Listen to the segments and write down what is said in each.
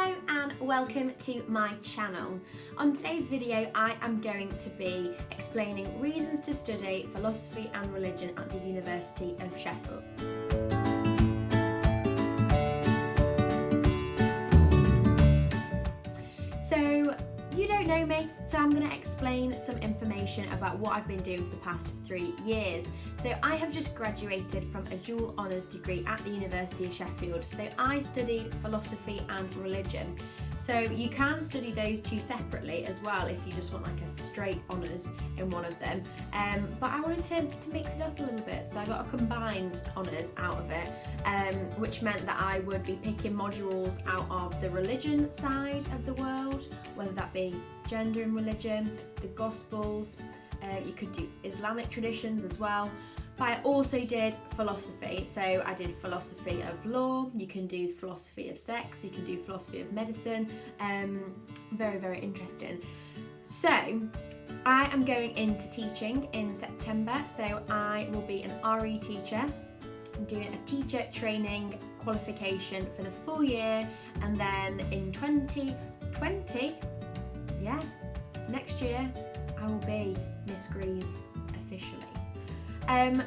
Hello and welcome to my channel. On today's video I am going to be explaining reasons to study philosophy and religion at the University of Sheffield. So you don't know me, so I'm going to explain some information about what I've been doing for the past 3 years. So I have just graduated from a dual honours degree at the University of Sheffield. So I studied philosophy and religion. So you can study those two separately as well if you just want like a straight honours in one of them. But I wanted to mix it up a little bit, so I got a combined honours out of it, which meant that I would be picking modules out of the religion side of the world, whether that be gender and religion, the Gospels, you could do Islamic traditions as well. But I also did philosophy, so I did philosophy of law, you can do philosophy of sex, you can do philosophy of medicine, very, very interesting. So I am going into teaching in September, so I will be an RE teacher. I'm doing a teacher training qualification for the full year, and then in 2020, next year, I will be Miss Green officially.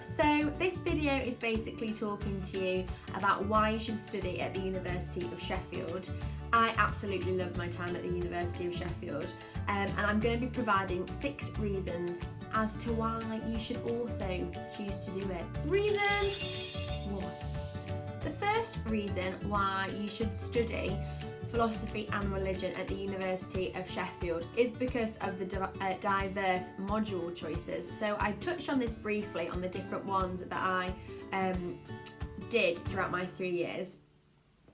So this video is basically talking to you about why you should study at the University of Sheffield. I absolutely love my time at the University of Sheffield, and I'm going to be providing 6 reasons as to why you should also choose to do it. Reason 1. The first reason why you should study philosophy and religion at the University of Sheffield is because of the diverse module choices. So I touched on this briefly on the different ones that I did throughout my 3 years,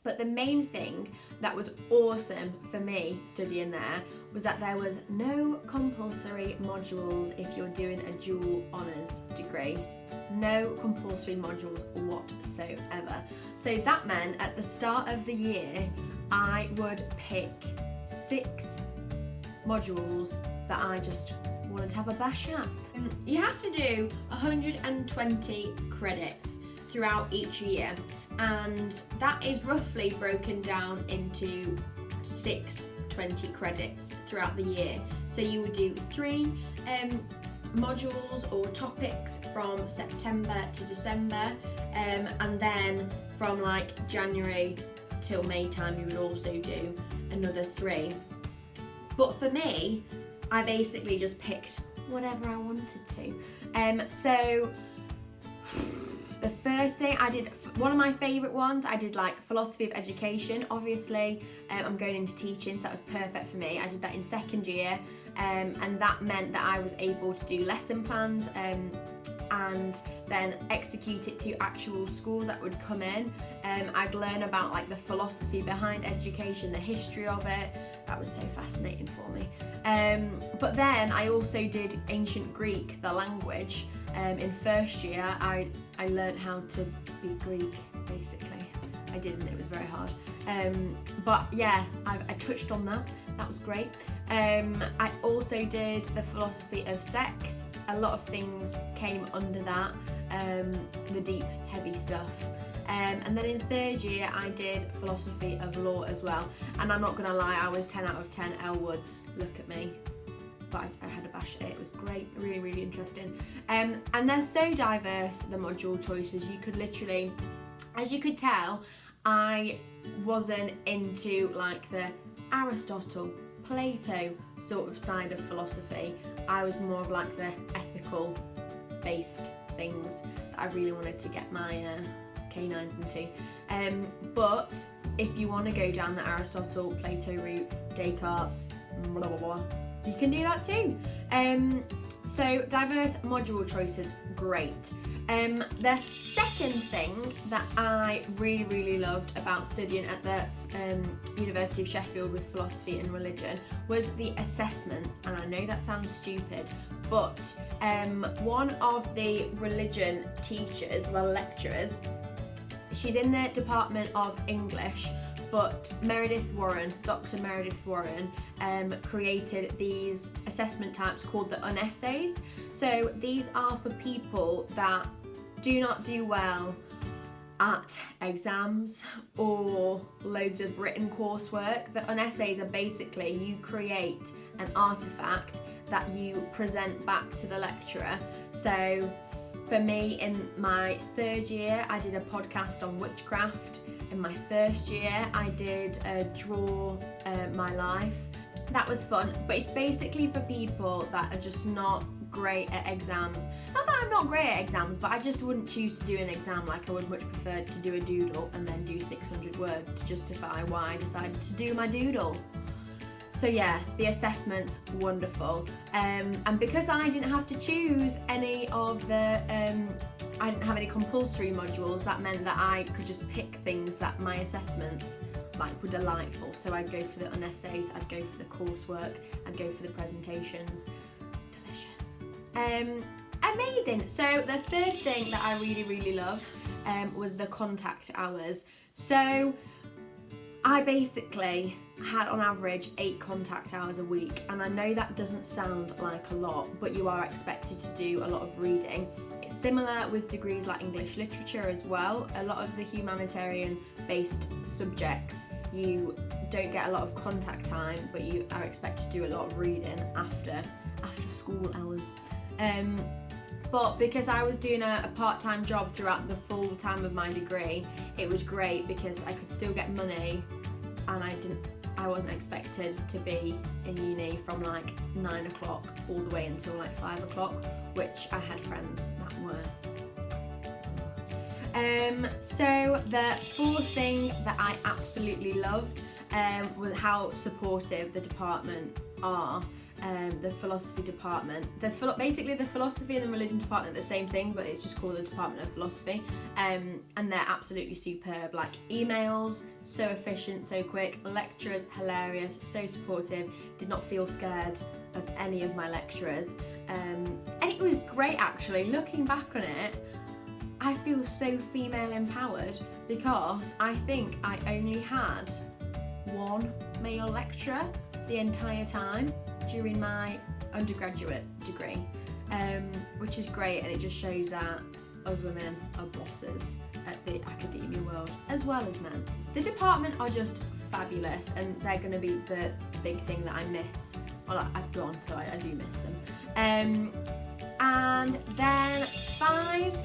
but the main thing that was awesome for me studying there was that there was no compulsory modules if you're doing a dual honours degree. No compulsory modules whatsoever. So that meant at the start of the year I would pick 6 modules that I just wanted to have a bash at. You have to do 120 credits throughout each year, and that is roughly broken down into 6 20 credits throughout the year. So you would do 3 modules or topics from September to December, and then from like January till May time you would also do another 3. But for me, I basically just picked whatever I wanted to. So the first thing I did, one of my favourite ones, I did like philosophy of education. Obviously I'm going into teaching, so that was perfect for me. I did that in 2nd year, and that meant that I was able to do lesson plans and then execute it to actual schools that would come in. I'd learn about like the philosophy behind education, the history of it. That was so fascinating for me. But then I also did ancient Greek, the language. In 1st year I learned how to be Greek, basically. I didn't, it was very hard. But yeah, I touched on that. That was great. I also did the philosophy of sex. A lot of things came under that, the deep, heavy stuff. And then in 3rd year I did philosophy of law as well. And I'm not gonna lie, I was 10 out of 10 L Woods. Look at me. But I had a bash at it. It was great, really, really interesting. And they're so diverse, the module choices. You could literally, as you could tell, I wasn't into like the Aristotle, Plato sort of side of philosophy. I was more of like the ethical based things that I really wanted to get my K9s into. But if you want to go down the Aristotle, Plato route, Descartes, blah blah blah, you can do that too. So diverse module choices, great. The second thing that I really, really loved about studying at the University of Sheffield with philosophy and religion was the assessments. And I know that sounds stupid, but one of the religion teachers, well, lecturers, she's in the Department of English, but Dr. Meredith Warren created these assessment types called the unessays. So these are for people that do not do well at exams or loads of written coursework. On essays are basically you create an artifact that you present back to the lecturer. So for me, in my third year, I did a podcast on witchcraft. In my first year, I did Draw My Life. That was fun, but it's basically for people that are just not great at exams. Not that I'm not great at exams, but I just wouldn't choose to do an exam. Like, I would much prefer to do a doodle and then do 600 words to justify why I decided to do my doodle. So yeah, the assessment's wonderful. And because I didn't have to choose any of the, I didn't have any compulsory modules, that meant that I could just pick things that my assessments were delightful. So I'd go for the essays, I'd go for the coursework, I'd go for the presentations. Delicious. Amazing. So the third thing that I really loved was the contact hours. So I basically had on average 8 contact hours a week, and I know that doesn't sound like a lot, but you are expected to do a lot of reading. It's similar with degrees like English literature as well. A lot of the humanitarian based subjects, you don't get a lot of contact time, but you are expected to do a lot of reading after school hours. But because I was doing a part-time job throughout the full time of my degree, it was great because I could still get money, and I wasn't expected to be in uni from 9 o'clock all the way until 5 o'clock, which I had friends that were. So the fourth thing that I absolutely loved was how supportive the department are. The philosophy department. Basically the philosophy and the religion department are the same thing, but it's just called the Department of Philosophy. And they're absolutely superb. Emails, so efficient, so quick. Lecturers, hilarious, so supportive. Did not feel scared of any of my lecturers. And it was great actually. Looking back on it, I feel so female empowered because I think I only had one male lecturer the entire time during my undergraduate degree, which is great, and it just shows that us women are bosses at the academia world as well as men. The department are just fabulous, and they're going to be the big thing that I miss. Well, I've gone, so I do miss them. And then 5,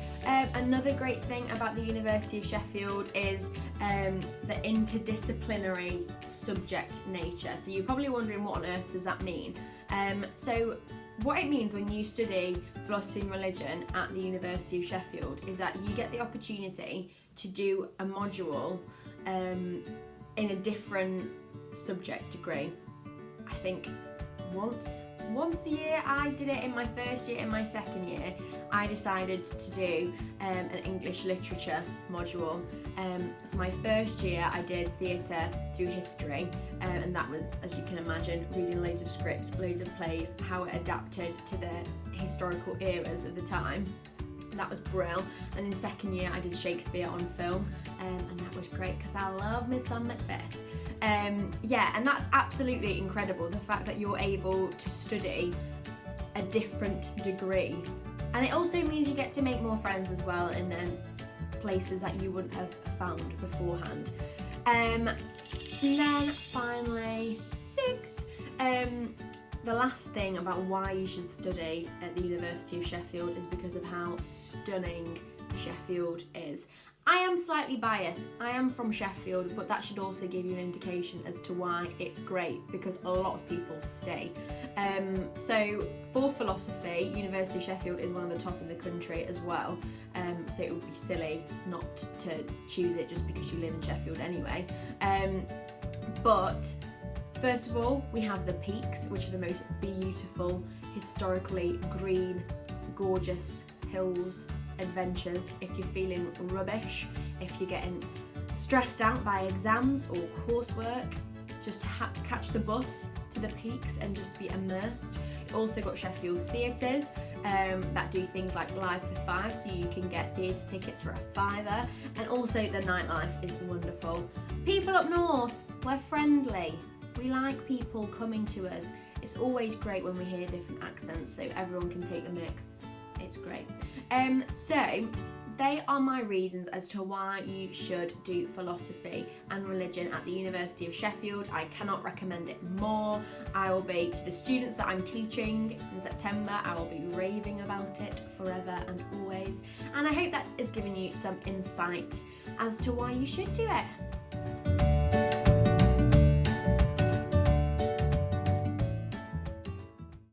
another great thing about the University of Sheffield is the interdisciplinary subject nature. So you're probably wondering, what on earth does that mean? So what it means when you study philosophy and religion at the University of Sheffield is that you get the opportunity to do a module in a different subject degree. I think once a year. I did it in my first year. In my second year, I decided to do an English literature module. So my first year I did theatre through history, and that was, as you can imagine, reading loads of scripts, loads of plays, how it adapted to the historical eras of the time. That was brilliant. And in second year I did Shakespeare on film, and that was great because I love me some Macbeth. Yeah, and that's absolutely incredible, the fact that you're able to study a different degree. And it also means you get to make more friends as well in places that you wouldn't have found beforehand. And then finally, 6, the last thing about why you should study at the University of Sheffield is because of how stunning Sheffield is. I am slightly biased. I am from Sheffield, but that should also give you an indication as to why it's great, because a lot of people stay. So for philosophy, University of Sheffield is one of the top in the country as well. So it would be silly not to choose it just because you live in Sheffield anyway. But first of all, we have the peaks, which are the most beautiful, historically green, gorgeous hills adventures. If you're feeling rubbish, if you're getting stressed out by exams or coursework, just catch the bus to the peaks and just be immersed. You've also got Sheffield theatres that do things like Live for 5, so you can get theatre tickets for a £5, and also the nightlife is wonderful. People up north, we're friendly. We like people coming to us. It's always great when we hear different accents, so everyone can take the mick. It's great. So they are my reasons as to why you should do philosophy and religion at the University of Sheffield. I cannot recommend it more. I will be, to the students that I'm teaching in September, I will be raving about it forever and always. And I hope that is giving you some insight as to why you should do it.